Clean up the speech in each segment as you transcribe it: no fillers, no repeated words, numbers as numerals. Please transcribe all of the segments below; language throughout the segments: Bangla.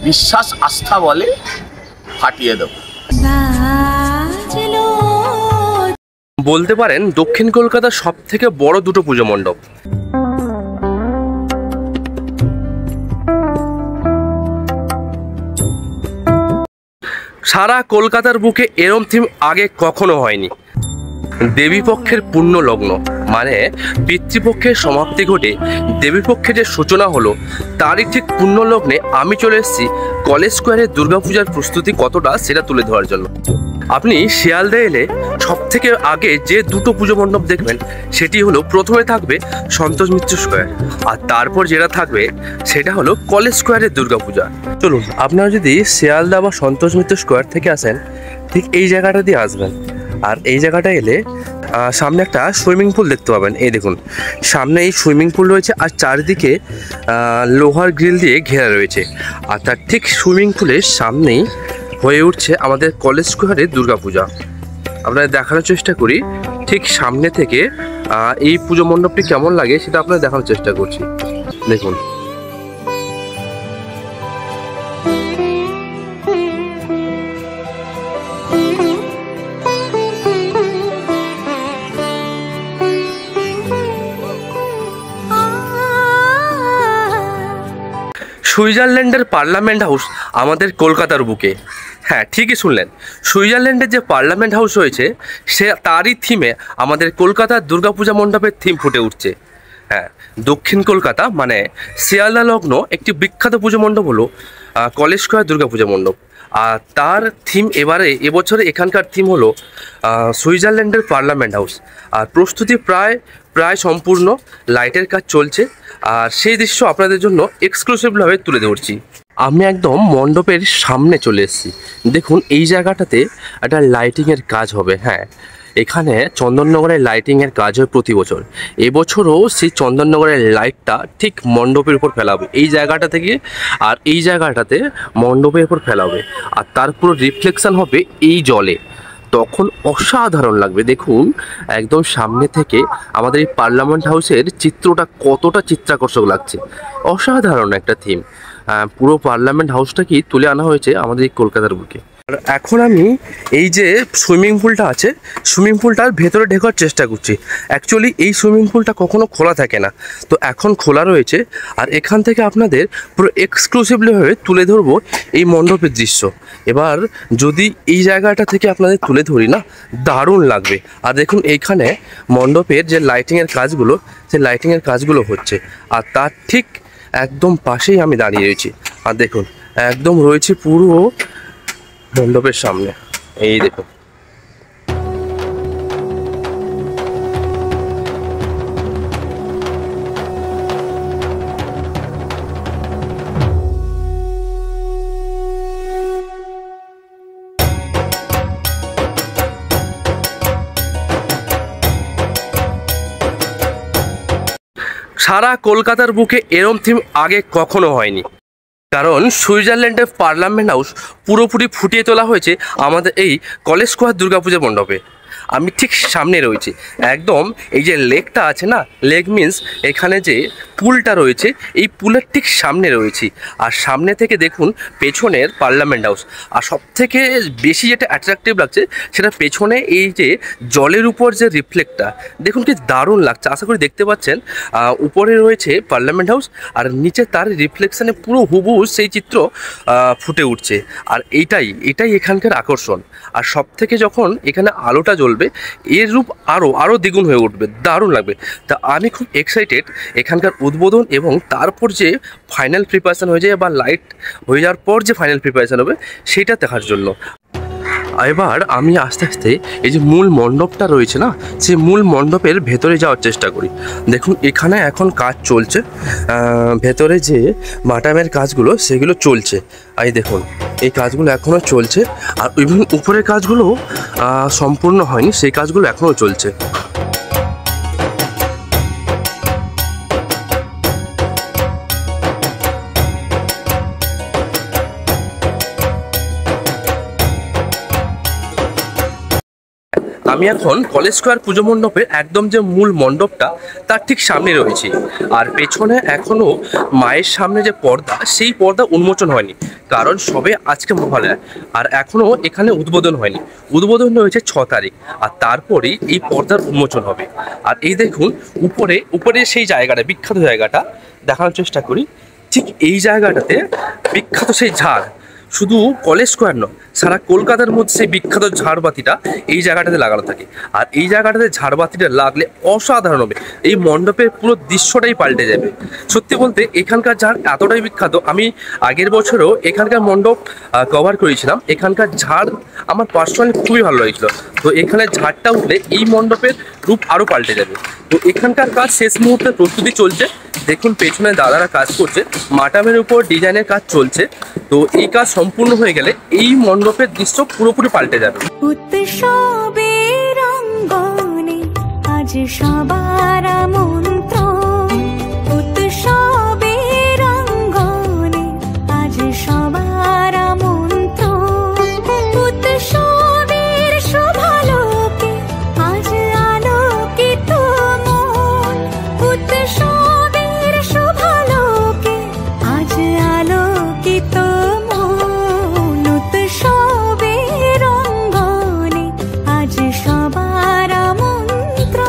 বিশ্বাস আস্থা বলে ফাটিয়ে দেব। বলতে পারেন দক্ষিণ কলকাতার সব থেকে বড় দুটো পুজো মণ্ডপ। সারা কলকাতার বুকে এরম থিম আগে কখনো হয়নি। দেবীপক্ষের পূর্ণ লগ্ন মানে পিতৃপক্ষের সমাপ্তি ঘটে দেবীপক্ষের যে সূচনা হলো তারই ঠিক পূর্ণ লগ্নে আমি চলে এসেছি কলেজ স্কোয়ারে দুর্গাপূজার প্রস্তুতি কতটা সেটা তুলে ধরার জন্য। আপনি শিয়ালদা এলে সব থেকে আগে যে দুটো পুজো মণ্ডপ দেখবেন সেটি হলো, প্রথমে থাকবে সন্তোষ মিত্র স্কোয়ার আর তারপর যেটা থাকবে সেটা হলো কলেজ স্কোয়ারের দুর্গাপূজা। চলুন, আপনারা যদি শিয়ালদা বা সন্তোষ মিত্র স্কোয়ার থেকে আসেন ঠিক এই জায়গাটা দিয়ে আসবেন, আর এই জায়গাটা এলে সামনে একটা সুইমিং পুল দেখতে পাবেন। এই দেখুন, সামনে এই সুইমিং পুল রয়েছে আর চারিদিকে লোহার গ্রিল দিয়ে ঘেরা রয়েছে। আর তার ঠিক সুইমিং পুলের সামনেই হয়ে উঠছে আমাদের কলেজ স্কোয়ারের দুর্গাপূজা। আপনাদের দেখানোর চেষ্টা করি ঠিক সামনে থেকে এই পুজো মণ্ডপটি কেমন লাগে সেটা আপনাদের দেখানোর চেষ্টা করছি। দেখুন, সুইজারল্যান্ডের পার্লামেন্ট হাউস আমাদের কলকাতার বুকে। হ্যাঁ, ঠিকই শুনলেন, সুইজারল্যান্ডের যে পার্লামেন্ট হাউস রয়েছে সে তারই থিমে আমাদের কলকাতার দুর্গাপূজা মণ্ডপের থিম ফুটে উঠছে। হ্যাঁ, দক্ষিণ কলকাতা মানে শিয়ালদা লগ্ন একটি বিখ্যাত পুজো মণ্ডপ হলো কলেজ স্কোয়ার দুর্গাপূজা মণ্ডপ। আর তার থিম এবছরে এখানকার থিম হলো সুইজারল্যান্ডের পার্লামেন্ট হাউস। আর প্রস্তুতি প্রায় সম্পূর্ণ, লাইটের কাজ চলছে। আর সেই দৃশ্য আপনাদের জন্য এক্সক্লুসিভভাবে তুলে ধরছি। আমি একদম মণ্ডপের সামনে চলে এসেছি। দেখুন, এই জায়গাটাতে একটা লাইটিংয়ের কাজ হবে। হ্যাঁ, এখানে চন্দননগরের লাইটিংয়ের কাজ হয় প্রতি বছর। এবছরও সেই চন্দননগরের লাইটটা ঠিক মণ্ডপের উপর ফেলা হবে এই জায়গাটা থেকে, আর এই জায়গাটাতে মণ্ডপের উপর ফেলা হবে। আর তার পুরো রিফ্লেকশন হবে এই জলে, তখন অসাধারণ লাগবে। দেখুন, একদম সামনে থেকে আমাদের এই পার্লামেন্ট হাউসের চিত্রটা কতটা চিত্রাকর্ষক লাগছে। অসাধারণ একটা থিম। পুরো পার্লামেন্ট হাউসটাকেই তুলে আনা হয়েছে আমাদের এই কলকাতার বুকে। আর এখন আমি এই যে সুইমিং পুলটা আছে, সুইমিং পুলটার ভেতরে ঢোকার চেষ্টা করছি। অ্যাকচুয়ালি এই সুইমিং পুলটা কখনো খোলা থাকে না, তো এখন খোলা রয়েছে। আর এখান থেকে আপনাদের পুরো এক্সক্লুসিভলিভাবে তুলে ধরবো এই মণ্ডপের দৃশ্য। এবার যদি এই জায়গাটা থেকে আপনাদের তুলে ধরি না, দারুণ লাগবে। আর দেখুন, এইখানে মণ্ডপের যে লাইটিংয়ের কাজগুলো, সেই লাইটিংয়ের কাজগুলো হচ্ছে। আর তার ঠিক একদম পাশেই আমি দাঁড়িয়ে রয়েছি। আর দেখুন, একদম রয়েছে পুরো মণ্ডপের সামনে। এই দেখুন, সারা কলকাতার বুকে এরম থিম আগে কখনো হয়নি। কারণ সুইজারল্যান্ডের পার্লামেন্ট হাউস পুরোপুরি ফুটিয়ে তোলা হয়েছে আমাদের এই কলেজ স্কোয়ার দুর্গাপূজা মণ্ডপে। আমি ঠিক সামনে রয়েছি, একদম এই যে লেকটা আছে না, লেক মিন্স এখানে যে পুলটা রয়েছে এই পুলের ঠিক সামনে রয়েছি। আর সামনে থেকে দেখুন পেছনের পার্লামেন্ট হাউস। আর সব থেকে বেশি যেটা অ্যাট্রাকটিভ লাগছে সেটা পেছনে এই যে জলের উপর যে রিফ্লেক্টটা, দেখুন কি দারুণ লাগছে। আশা করি দেখতে পাচ্ছেন, উপরে রয়েছে পার্লামেন্ট হাউস আর নিচে তার রিফ্লেকশানে পুরো হুবহু সেই চিত্র ফুটে উঠছে। আর এটাই এখানকার আকর্ষণ। আর সব থেকে যখন এখানে আলোটা জ্বলবে এর রূপ আরও দ্বিগুণ হয়ে উঠবে, দারুণ লাগবে। তা আমি খুব এক্সাইটেড এখানকার উদ্বোধন এবং তারপর যে ফাইনাল প্রিপারেশান হয়ে যায় বা লাইট হয়ে যাওয়ার পর যে ফাইনাল প্রিপারেশান হবে সেটা দেখার জন্য। এবার আমি আস্তে আস্তে এই যে মূল মণ্ডপটা রয়েছে না, সেই মূল মণ্ডপের ভেতরে যাওয়ার চেষ্টা করি। দেখুন, এখানে এখন কাজ চলছে, ভেতরে যে মাটামের কাজগুলো সেগুলো চলছে। এই দেখুন, এই কাজগুলো এখনও চলছে। আর ইভেন উপরের কাজগুলো সম্পূর্ণ হয়নি, সেই কাজগুলো এখনও চলছে। আমি আমি এখন কলেজ স্কোয়ার পুজো মণ্ডপের একদম যে মূল মণ্ডপটা তার ঠিক সামনে রয়েছি। আর পেছনে এখনও মায়ের সামনে যে পর্দা, সেই পর্দা উন্মোচন হয়নি, কারণ সবে আজকে মহালয়া আর এখনও এখানে উদ্বোধন হয়নি। উদ্বোধন হয়েছে 6 তারিখ, আর তারপরেই এই পর্দার উন্মোচন হবে। আর এই দেখুন উপরে সেই জায়গাটা, বিখ্যাত জায়গাটা দেখানোর চেষ্টা করি। ঠিক এই জায়গাটাতে বিখ্যাত সেই ঝাড়, শুধু কলেজ স্কোয়ার নয়, সারা কলকাতার মধ্যে সেই বিখ্যাত ঝাড়বাতিটা এই জায়গাটাতে লাগানো থাকে। আর এই জায়গাটাতে ঝাড়বাতিটা লাগলে অসাধারণ হবে, এই মণ্ডপের পুরো দৃশ্যটাই পাল্টে যাবে। সত্যি বলতে এখানকার ঝাড় এতটাই বিখ্যাত, আমি আগের বছরও এখানকার মণ্ডপ কভার করেছিলাম। এখানকার ঝাড় আমার পার্সোনালি খুবই ভালো লেগেছিল। তো এখানে ঝাড়টা উঠলে এই মণ্ডপের রূপ আরও পাল্টে যাবে। তো এখানকার কাজ শেষ মুহূর্তে প্রস্তুতি চলছে। দেখুন পেছনে দাদারা কাজ করছে, মাটামের উপর ডিজাইনের কাজ চলছে। তো এই কাজ সম্পূর্ণ হয়ে গেলে এই মণ্ডপের দৃশ্য পুরোপুরি পাল্টে যাবে। উৎসবের অঙ্গনে আজ সবার আমন্ত্রণ, উৎসবের অঙ্গনে আজ সবার আমন্ত্রণ, উৎসবের শোভালোকে আজ আলোকিত মন, উৎসবের শোভালোকে আজ আলোকিত মন, উৎসবের অঙ্গনে আজ সবার আমন্ত্রণ।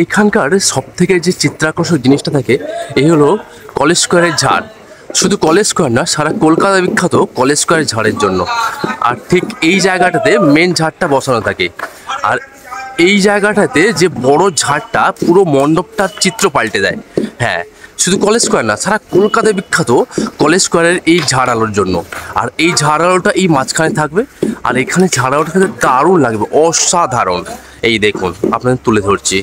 এখানকার সব থেকে যে চিত্রাকর্ষক জিনিসটা থাকে এই হলো কলেজ স্কোয়ারের ঝাড়। শুধু কলেজ স্কোয়ার না, সারা কলকাতা বিখ্যাত কলেজ স্কোয়ারের ঝাড়ের জন্য। আর ঠিক এই জায়গাটাতে মেন ঝাড়টা বসানো থাকে। আর এই জায়গাটাতে যে বড় ঝাড়টা পুরো মণ্ডপটার চিত্র পাল্টে দেয়। হ্যাঁ, শুধু কলেজ স্কোয়ার না, সারা কলকাতা বিখ্যাত কলেজ স্কোয়ারের এই ঝাড় আলোর জন্য। আর এই ঝাড় আলোটা এই মাঝখানে থাকবে, আর এখানে ঝাড় আলোটা খেতে দারুণ লাগবে, অসাধারণ। এই দেখুন, আপনাদের তুলে ধরছি।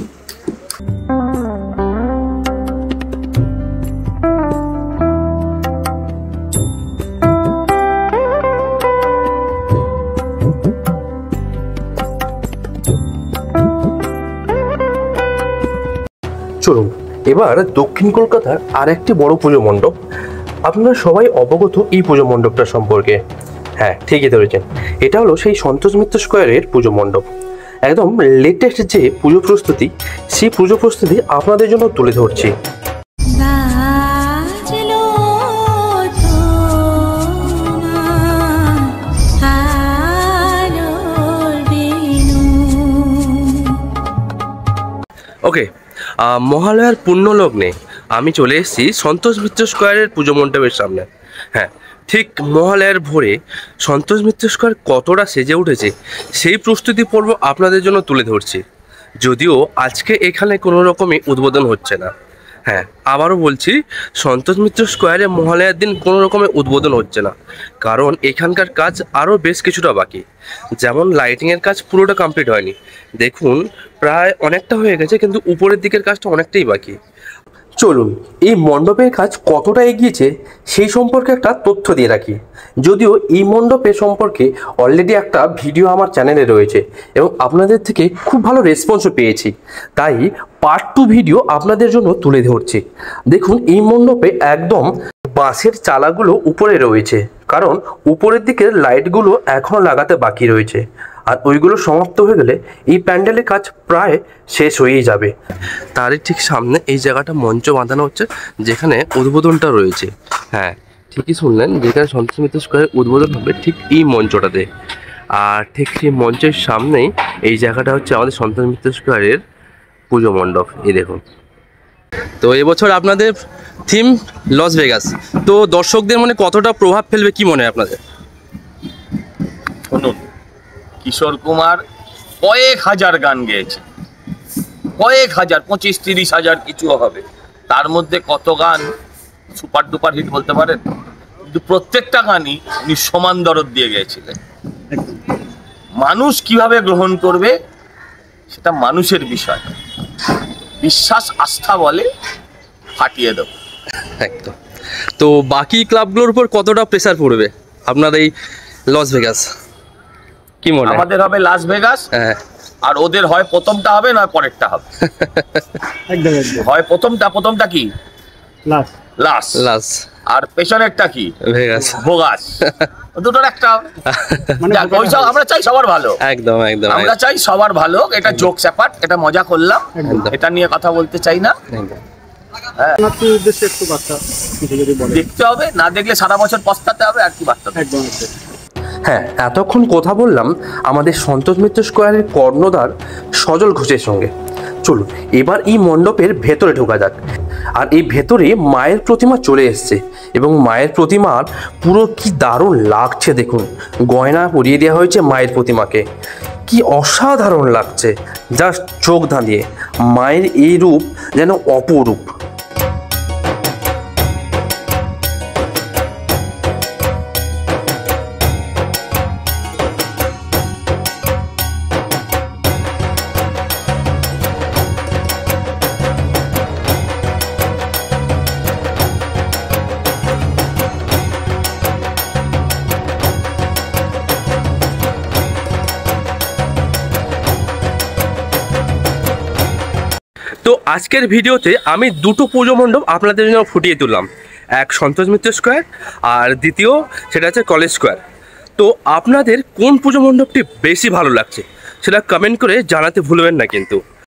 চলুন এবার দক্ষিণ কলকাতার আর একটি বড় পুজো মণ্ডপ। আপনারা সবাই অবগত এই পুজো মণ্ডপটা সম্পর্কে। হ্যাঁ, ঠিকই ধরেছেন, এটা হলো সেই সন্তোষ মিত্র স্কোয়ারের পুজো মণ্ডপ। একদম লেটেস্ট যে পুজো প্রস্তুতি, সেই পুজো প্রস্তুতি আপনাদের জন্য তুলে ধরছি। ওকে, মহালয়ার পুণ্য লগ্নে আমি চলে এসেছি সন্তোষ মিত্র স্কোয়ারের পুজো মণ্ডপের সামনে। হ্যাঁ, ঠিক মহালয়ার ভোরে সন্তোষ মিত্র স্কোয়ার কতটা সেজে উঠেছে সেই প্রস্তুতি পর্ব আপনাদের জন্য তুলে ধরছি। যদিও আজকে এখানে কোনো রকমই উদ্বোধন হচ্ছে না। হ্যাঁ, আবারও বলছি, সন্তোষ মিত্র স্কোয়ারে মহালয়ার দিন কোনো রকমের উদ্বোধন হচ্ছে না, কারণ এখানকার কাজ আরও বেশ কিছুটা বাকি। যেমন লাইটিংয়ের কাজ পুরোটা কমপ্লিট হয়নি, দেখুন প্রায় অনেকটা হয়ে গেছে, কিন্তু উপরের দিকের কাজটা অনেকটাই বাকি। চলুন এই মণ্ডপের কাজ কতটা এগিয়েছে সেই সম্পর্কে একটা তথ্য দিয়ে রাখি। যদিও এই মণ্ডপের সম্পর্কে অলরেডি একটা ভিডিও আমার চ্যানেলে রয়েছে এবং আপনাদের থেকে খুব ভালো রেসপন্সও পেয়েছি, তাই পার্ট 2 ভিডিও আপনাদের জন্য তুলে ধরছি। দেখুন এই মণ্ডপে একদম বাঁশের চালাগুলো উপরে রয়েছে, কারণ উপরের দিকের লাইটগুলো এখনও লাগাতে বাকি রয়েছে। আর ওইগুলো সমাপ্ত হয়ে গেলে এই প্যান্ডেলের কাজ প্রায় শেষ হয়েই যাবে। তারই ঠিক সামনে এই জায়গাটা মঞ্চ বাঁধানো হচ্ছে, যেখানে উদ্বোধনটা রয়েছে। হ্যাঁ, ঠিকই শুনলেন, যেখানে সন্তোষ মিত্র স্কোয়ারের উদ্বোধন হবে ঠিক এই মঞ্চটাতে। আর ঠিক সেই মঞ্চের সামনেই এই জায়গাটা হচ্ছে আমাদের সন্তোষ মিত্র স্কোয়ারের পুজো মণ্ডপ। এই দেখুন। তো এবছর আপনাদের থিম লস ভেগাস, তো দর্শকদের মনে কতটা প্রভাব ফেলবে কি মনে হয় আপনাদের? শুনুন, কিশোর কুমার কয়েক হাজার গান গেয়েছে, কয়েক হাজার, 25-30 হাজার কিছু হবে। তার মধ্যে কত গান সুপার ডুপার হিট বলতে পারেন, কিন্তু প্রত্যেকটা গানই উনি সমান দরদ দিয়ে গেয়েছিলেন। মানুষ কিভাবে গ্রহণ করবে সেটা মানুষের বিষয়। বিশ্বাস আস্থা বলে ফাটিয়ে দেব। একদম। তো বাকি ক্লাবগুলোর উপর কতটা প্রেসার পড়বে আপনার এই লস ভেগাস, কি মনে হয়? আমাদের হবে লাস ভেগাস, হ্যাঁ আর ওদের হয় প্রথমটা হবে নয় পরেরটা হবে। একদম একদম হয় প্রথমটা কি লাস্ট লাস, লাস আর পেছনেরটা কি ভেগাস। ভোগাস, দুটোর একটা হবে। মানে যাক, ওইসব আমরা চাই সবার ভালো, একদম একদম আমরা চাই সবার ভালো। এটা জোক স্যাপাট, এটা মজা করলাম, একদম। এটা নিয়ে কথা বলতে চাই না। একদম। আপনার উদ্দেশ্যে একটু বার্তা কিছু যদি বলেন। দেখতে হবে, না দেখলে সারা বছর পস্তাতে হবে, আর কি বার্তা দেব? একদম একদম হ্যাঁ, এতক্ষণ কথা বললাম আমাদের সন্তোষ মিত্র স্কোয়ারের কর্ণধার সজল ঘোষের সঙ্গে। চলুন এবার এই মণ্ডপের ভেতরে ঢোকা যাক। আর এই ভেতরে মায়ের প্রতিমা চলে এসছে, এবং মায়ের প্রতিমার পুরো কি দারুণ লাগছে দেখুন। গয়না পরিয়ে দেওয়া হয়েছে মায়ের প্রতিমাকে, কি অসাধারণ লাগছে, জাস্ট চোখ ধাঁধিয়ে। মায়ের এই রূপ যেন অপরূপ। তো আজকের ভিডিওতে আমি দুটো পুজো মণ্ডপ আপনাদের জন্য ফুটিয়ে তুললাম, এক সন্তোষ মিত্র স্কোয়ার আর দ্বিতীয় সেটা হচ্ছে কলেজ স্কোয়ার। তো আপনাদের কোন পুজো মণ্ডপটি বেশি ভালো লাগছে সেটা কমেন্ট করে জানাতে ভুলবেন না কিন্তু।